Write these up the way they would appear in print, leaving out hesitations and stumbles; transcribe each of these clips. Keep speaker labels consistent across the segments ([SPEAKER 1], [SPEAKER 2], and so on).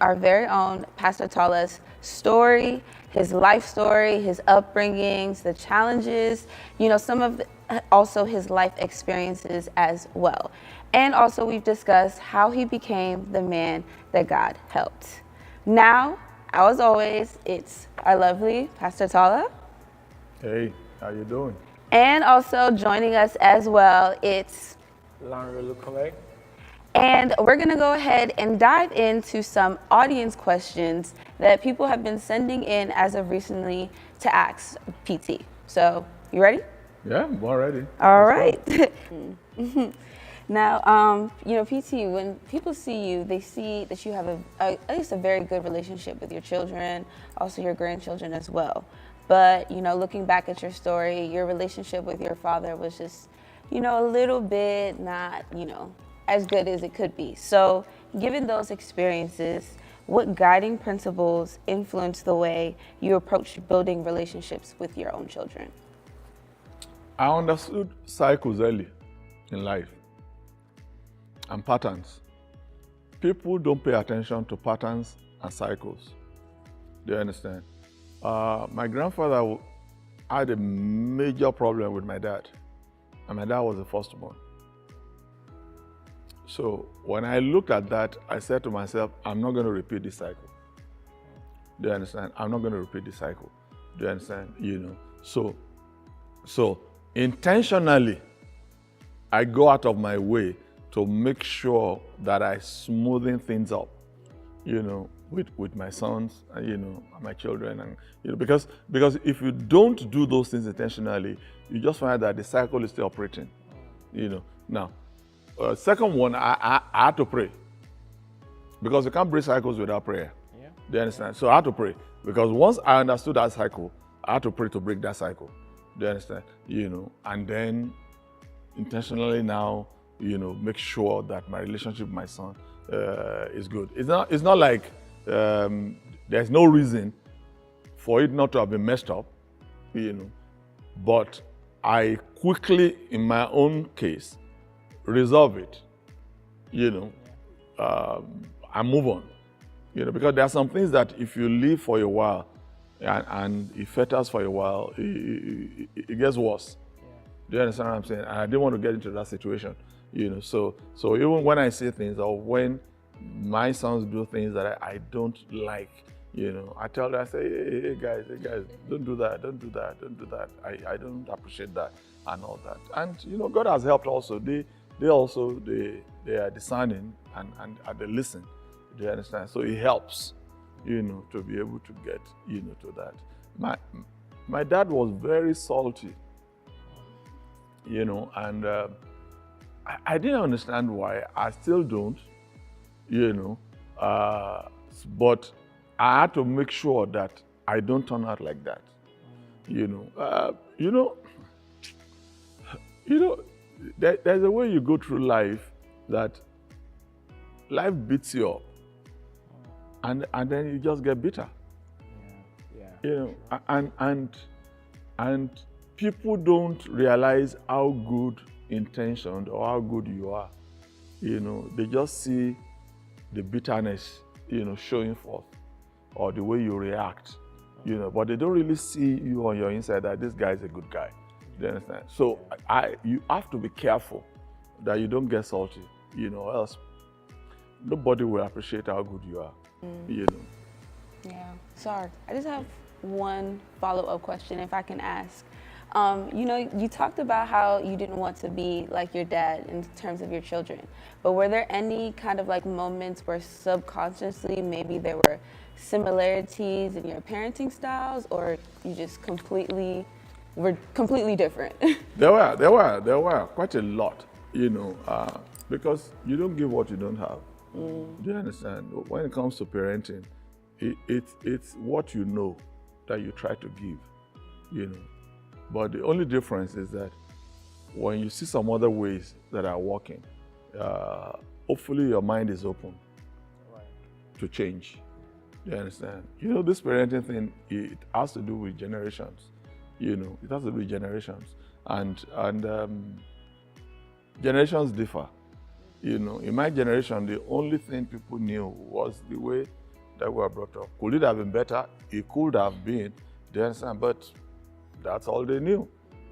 [SPEAKER 1] our very own Pastor Tola's story, his life story, his upbringings, the challenges, some of also his life experiences as well. And also we've discussed how he became the man that God helped. Now, as always, it's our lovely Pastor Tola.
[SPEAKER 2] Hey, how you doing?
[SPEAKER 1] And also joining us as well, it's and we're going to go ahead and dive into some audience questions that people have been sending in as of recently to ask PT. So, you ready?
[SPEAKER 2] Yeah, I'm all ready.
[SPEAKER 1] All right. Now, PT, when people see you, they see that you have at least a very good relationship with your children, also your grandchildren as well. But, looking back at your story, your relationship with your father was just, a little bit not, as good as it could be. So, given those experiences, what guiding principles influence the way you approach building relationships with your own children?
[SPEAKER 2] I understood cycles early in life and patterns. People don't pay attention to patterns and cycles. Do you understand? My grandfather had a major problem with my dad, and my dad was the firstborn. So when I looked at that, I said to myself, I'm not going to repeat this cycle. Do you understand? I'm not going to repeat this cycle. Do you understand? So intentionally, I go out of my way to make sure that I smoothen things up, with my sons, my children, and because if you don't do those things intentionally, you just find that the cycle is still operating. Now, second one, I had to pray, because you can't break cycles without prayer. Yeah. Do you understand? So I had to pray, because once I understood that cycle, I had to pray to break that cycle. Do you understand? And then intentionally now, make sure that my relationship with my son is good. It's not like there's no reason for it not to have been messed up, but I quickly, in my own case, resolve it, I move on, because there are some things that if you live for a while and it fetters for a while, it gets worse. Yeah. Do you understand what I'm saying? And I didn't want to get into that situation, so even when I say things, or when my sons do things that I don't like, I tell them, I say, hey guys, don't do that. I don't appreciate that and all that. And God has helped also. They are discerning and they listen. Do you understand? So it helps, to be able to get, to that. My dad was very salty, and I didn't understand why. I still don't, but I had to make sure that I don't turn out like that. There's a way you go through life that life beats you up, and then you just get bitter. And people don't realize how good intentioned or how good you are. They just see the bitterness, showing forth, or the way you react, but they don't really see you on your inside that this guy is a good guy. Do you understand? So you have to be careful that you don't get salty, else nobody will appreciate how good you are.
[SPEAKER 1] Yeah. Sorry, I just have one follow-up question, if I can ask. You talked about how you didn't want to be like your dad in terms of your children, but were there any kind of like moments where subconsciously maybe there were similarities in your parenting styles, or you just were completely different?
[SPEAKER 2] There were quite a lot, because you don't give what you don't have. Do you understand? When it comes to parenting, it's what you know that you try to give, But the only difference is that when you see some other ways that are working, hopefully your mind is open to change. You understand? This parenting thing, it has to do with generations. It has to do with generations. And generations differ. In my generation, the only thing people knew was the way that we were brought up. Could it have been better? It could have been. Do you understand? But that's all they knew.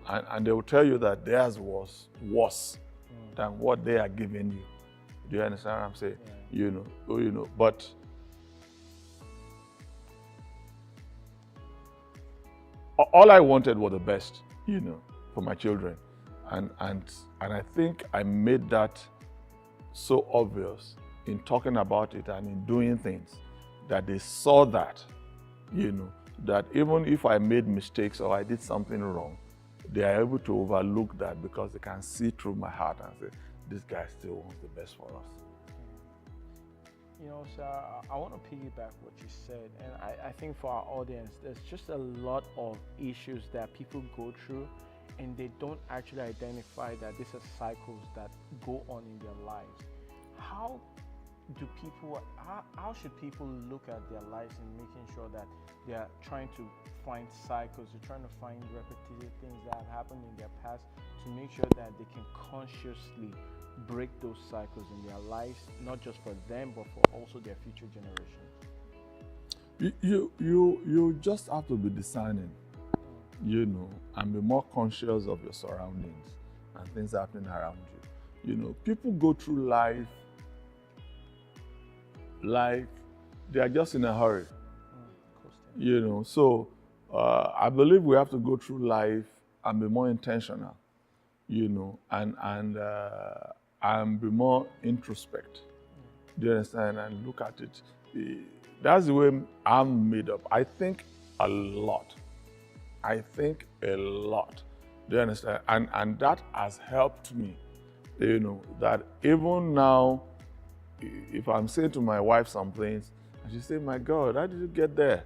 [SPEAKER 2] And they will tell you that theirs was worse than what they are giving you. Do you understand what I'm saying? Yeah. But all I wanted was the best, for my children. And I think I made that so obvious in talking about it and in doing things that they saw that, that even if I made mistakes or I did something wrong, they are able to overlook that because they can see through my heart and say, this guy still wants the best for us.
[SPEAKER 3] Sir, I want to piggyback what you said, and I think for our audience, there's just a lot of issues that people go through, and they don't actually identify that these are cycles that go on in their lives. How should people look at their lives and making sure that they are trying to find cycles, they're trying to find repetitive things that have happened in their past to make sure that they can consciously break those cycles in their lives, not just for them, but for also their future generations?
[SPEAKER 2] You just have to be discerning, and be more conscious of your surroundings and things happening around you. People go through life like they are just in a hurry. So I believe we have to go through life and be more intentional, and be more introspect. Do you understand? And look at it. That's the way I'm made up. I think a lot. Do you understand? And that has helped me, that even now, if I'm saying to my wife some things, and she say, my God, how did you get there?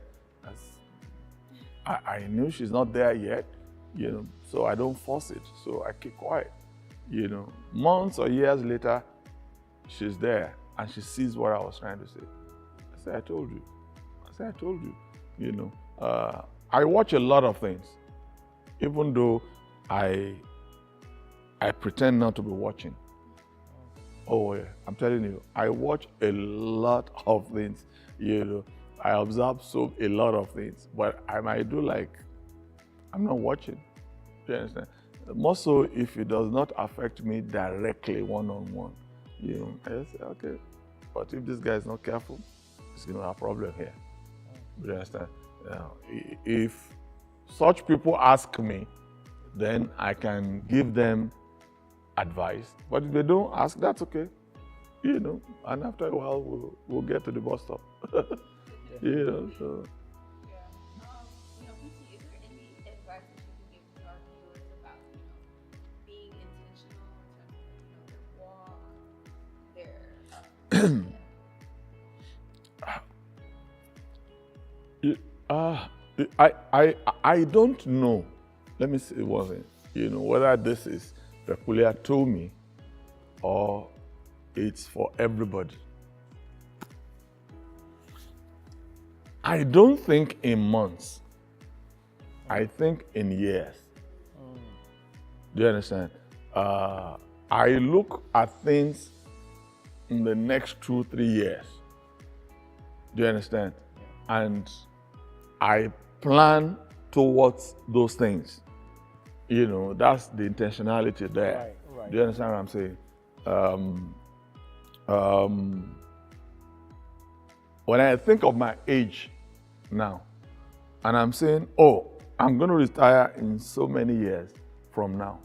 [SPEAKER 2] I knew she's not there yet, so I don't force it. So I keep quiet. Months or years later, she's there and she sees what I was trying to say. I say, I told you. I watch a lot of things, even though I pretend not to be watching. Oh yeah, I'm telling you, I watch a lot of things. I observe a lot of things, but I might do like I'm not watching. Do you understand? More so if it does not affect me directly one-on-one. I just say, okay, but if this guy is not careful, he's going to have a problem here. Do you understand? If such people ask me, then I can give them advice. But if they don't ask, that's okay. And after a while, we'll get to the bus stop. So.
[SPEAKER 1] PT, is there any advice that you can give to our viewers about, being intentional in terms of their walk,
[SPEAKER 2] I don't know. Let me say one thing. Whether this is peculiar to me or it's for everybody. I don't think in months. I think in years. Do you understand? I look at things in the next 2-3 years. Do you understand? And I plan towards those things. That's the intentionality there. Right. Do you understand what I'm saying? When I think of my age now, and I'm saying, I'm going to retire in so many years from now.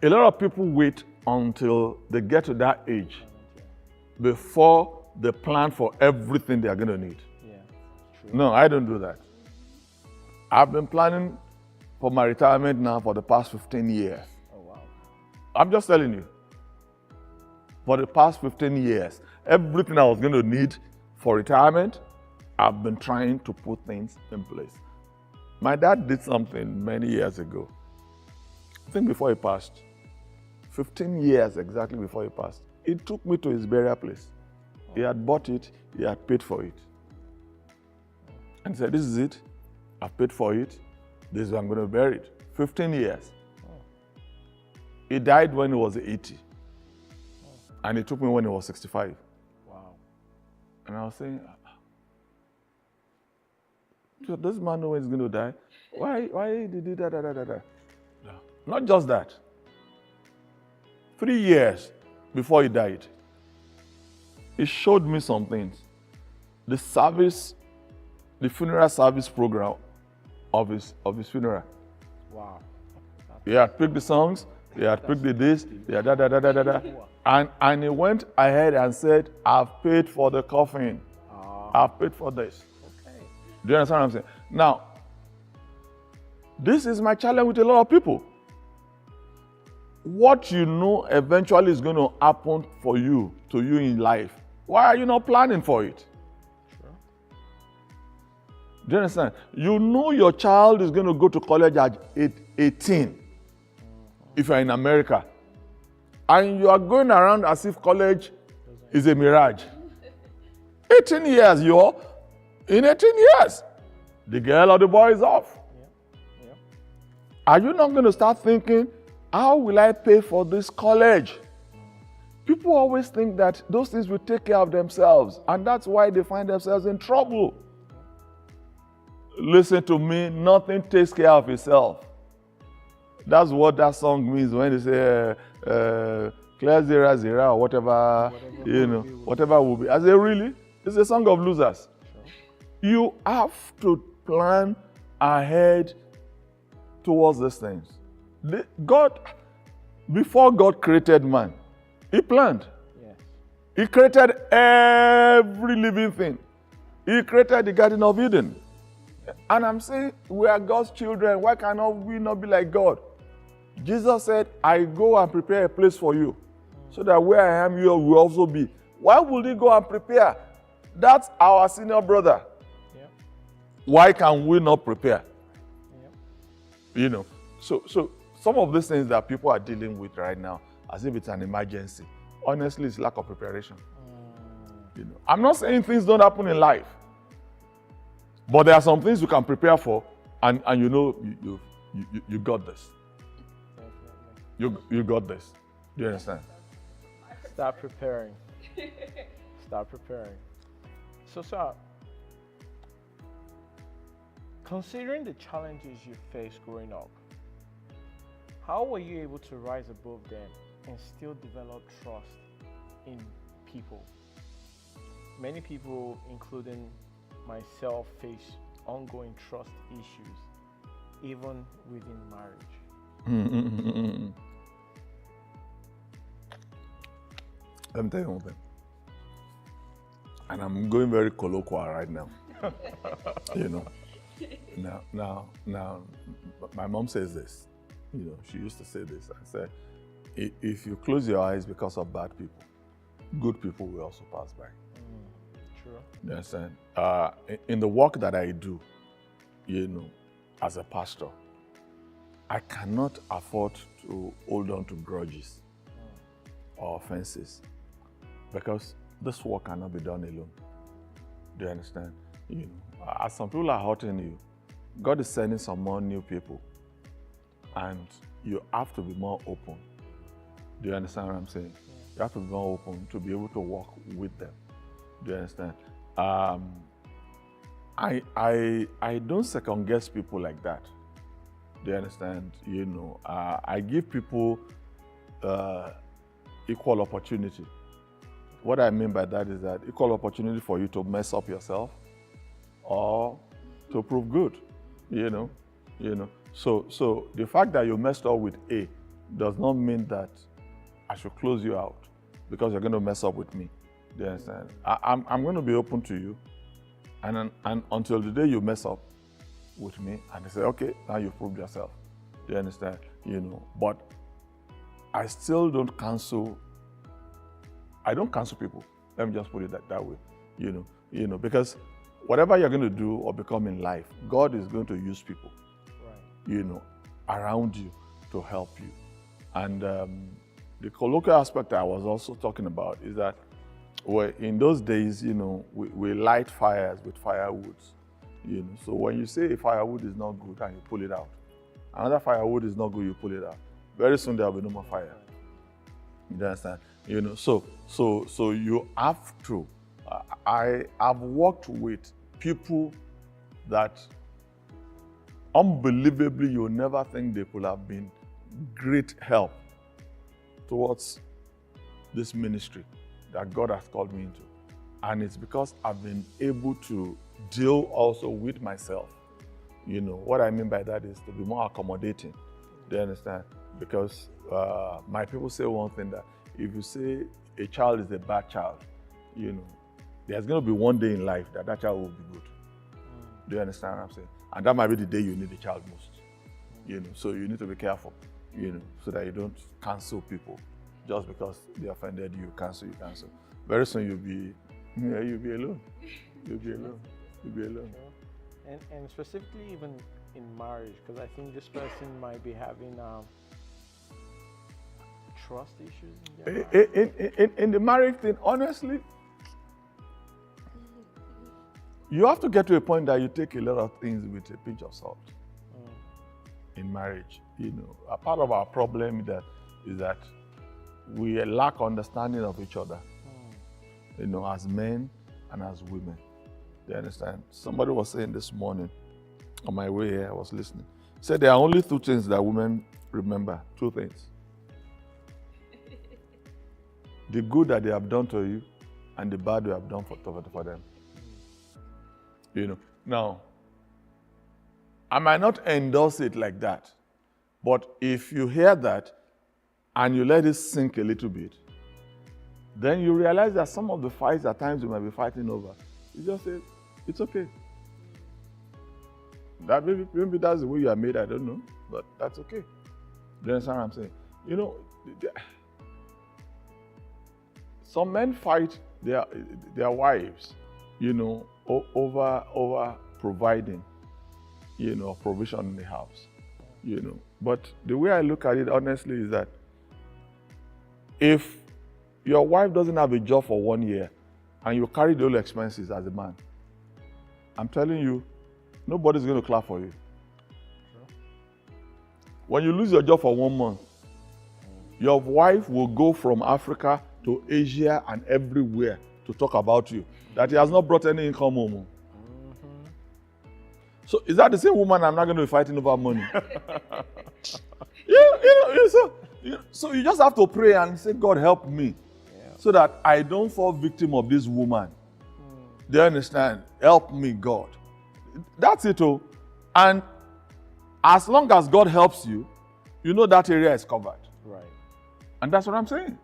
[SPEAKER 2] A lot of people wait until they get to that age before they plan for everything they are going to need.
[SPEAKER 3] Yeah, true.
[SPEAKER 2] No, I don't do that. I've been planning for my retirement now for the past 15 years.
[SPEAKER 3] Oh, wow.
[SPEAKER 2] I'm just telling you. For the past 15 years, everything I was going to need for retirement, I've been trying to put things in place. My dad did something many years ago. I think before he passed, 15 years exactly before he passed, he took me to his burial place. He had bought it, he had paid for it. And he said, this is it, I've paid for it, this is where I'm going to bury it. 15 years. He died when he was 80. And he took me when he was 65.
[SPEAKER 3] Wow.
[SPEAKER 2] And I was saying, So this man know when he's going to die. Why did he do that? No. Not just that. 3 years before he died, he showed me some things. The funeral service program of his funeral.
[SPEAKER 3] Wow.
[SPEAKER 2] He had picked the songs, he had picked the this, he had da. And he went ahead and said, I've paid for the coffin. I've paid for this.
[SPEAKER 3] Okay.
[SPEAKER 2] Do you understand what I'm saying? Now, this is my challenge with a lot of people. What you know eventually is going to happen to you in life. Why are you not planning for it?
[SPEAKER 3] Sure.
[SPEAKER 2] Do you understand? You know your child is going to go to college at 18 if you're in America. And you are going around as if college is a mirage. 18 years, in 18 years, the girl or the boy is off.
[SPEAKER 3] Yeah.
[SPEAKER 2] Are you not going to start thinking, how will I pay for this college? People always think that those things will take care of themselves, and that's why they find themselves in trouble. Listen to me, nothing takes care of itself. That's what that song means when they say, clear zero, zero, or whatever will be. I say, really? It's a song of losers. Sure. You have to plan ahead towards these things. Before God created man, He planned.
[SPEAKER 3] Yes.
[SPEAKER 2] He created every living thing. He created the Garden of Eden. And I'm saying, we are God's children. Why cannot we not be like God? Jesus said, I go and prepare a place for you, so that where I am, you will also be. Why would He go and prepare? That's our senior brother.
[SPEAKER 3] Yep.
[SPEAKER 2] Why can we not prepare?
[SPEAKER 3] Yep.
[SPEAKER 2] So some of these things that people are dealing with right now, as if it's an emergency, honestly, it's lack of preparation. I'm not saying things don't happen in life, but there are some things you can prepare for, and you got this. You got this. Do you understand?
[SPEAKER 3] Start preparing. Start preparing. So, sir, considering the challenges you faced growing up, how were you able to rise above them and still develop trust in people? Many people, including myself, face ongoing trust issues, even within marriage.
[SPEAKER 2] Let me tell you one thing. And I'm going very colloquial right now. Now, my mom says this. She used to say this. I said, if you close your eyes because of bad people, good people will also pass by.
[SPEAKER 3] True.
[SPEAKER 2] You understand? In the work that I do, as a pastor, I cannot afford to hold on to grudges or offenses, because this work cannot be done alone. Do you understand? As some people are hurting you, God is sending some more new people, and you have to be more open. Do you understand what I'm saying? You have to be more open to be able to work with them. Do you understand? I don't second guess people like that. Do you understand? I give people equal opportunity. What I mean by that is that equal opportunity for you to mess up yourself or to prove good. So the fact that you messed up with A does not mean that I should close you out because you're going to mess up with me. Do you understand? I'm going to be open to you, and until the day you mess up with me and they say, okay, now you've proved yourself. Do you understand? But I still don't cancel. I don't cancel people. Let me just put it that way. Because whatever you're going to do or become in life, God is going to use people, right, around you to help you. And the colloquial aspect I was also talking about is that in those days, we light fires with firewoods. So when you say firewood is not good and you pull it out, another firewood is not good, you pull it out. Very soon there will be no more fire. You understand? So you have to. I've worked with people that unbelievably you'll never think they could have been great help towards this ministry that God has called me into. And it's because I've been able to deal also with myself. You know, what I mean by that is to be more accommodating. Do you understand? Because my people say one thing, that if you say a child is a bad child, you know, there's going to be one day in life that that child will be good. Do you understand what I'm saying? And that might be the day you need the child most. You know, so you need to be careful, you know, so that you don't cancel people just because they offended you. Cancel. Very soon you'll be alone. You'll be alone.
[SPEAKER 3] And specifically even in marriage, because I think this person might be having trust issues in their marriage.
[SPEAKER 2] In the marriage thing, honestly, you have to get to a point that you take a lot of things with a pinch of salt. In marriage, you know, a part of our problem is that we lack understanding of each other, you know, as men and as women. Do you understand? Somebody was saying this morning, on my way here, I was listening, said there are only two things that women remember, two things. The good that they have done to you and the bad you have done for them. You know, now, I might not endorse it like that, but if you hear that and you let it sink a little bit, then you realize that some of the fights at times you might be fighting over, you just say, it's okay. That maybe that's the way you are made, I don't know, but that's okay. Do you understand what I'm saying? You know, some men fight their wives, you know, over providing, you know, provision in the house, you know. But the way I look at it, honestly, is that if your wife doesn't have a job for 1 year and you carry the whole expenses as a man, I'm telling you, nobody's going to clap for you. When you lose your job for 1 month, your wife will go from Africa to Asia and everywhere to talk about you, that he has not brought any income home. So is that the same woman I'm not going to be fighting over money? So you just have to pray and say, God, help me, so that I don't fall victim of this woman. Do you understand? Help me, God. That's it, oh. And as long as God helps you, you know that area is covered.
[SPEAKER 3] Right.
[SPEAKER 2] And that's what I'm saying.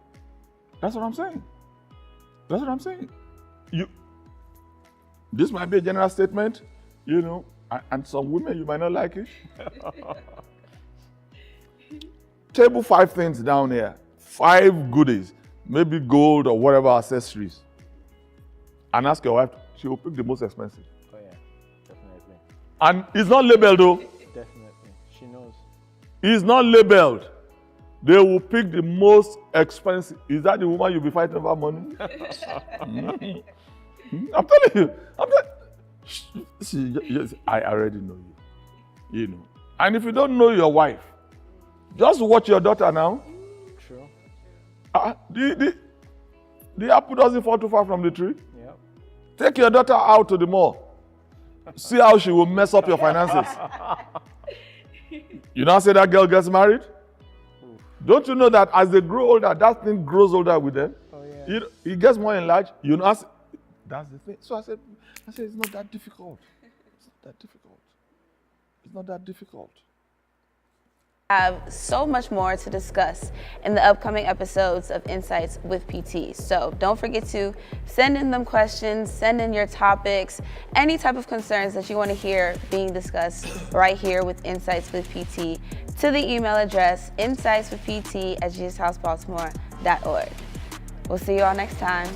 [SPEAKER 2] This might be a general statement, you know, and some women, you might not like it. Table 5 things down here, 5 goodies, maybe gold or whatever accessories. And ask your wife, she will pick the most expensive.
[SPEAKER 3] Oh yeah, definitely.
[SPEAKER 2] And it's not labeled though.
[SPEAKER 3] Definitely, she knows.
[SPEAKER 2] It's not labeled. They will pick the most expensive. Is that the woman you'll be fighting over money? I'm telling you. I already know you. You know. And if you don't know your wife, just watch your daughter now.
[SPEAKER 3] True.
[SPEAKER 2] The apple doesn't fall too far from the tree.
[SPEAKER 3] Yep.
[SPEAKER 2] Take your daughter out to the mall. See how she will mess up your finances. You now say that girl gets married? Don't you know that as they grow older, that thing grows older with them?
[SPEAKER 3] Oh, yeah.
[SPEAKER 2] It gets more enlarged. You know, that's the thing. So I said, it's not that difficult. It's not that difficult.
[SPEAKER 1] Have so much more to discuss in the upcoming episodes of Insights with PT. So don't forget to send in them questions, send in your topics, any type of concerns that you want to hear being discussed right here with Insights with PT to the email address insightswithpt@jesushousebaltimore.org. We'll see you all next time.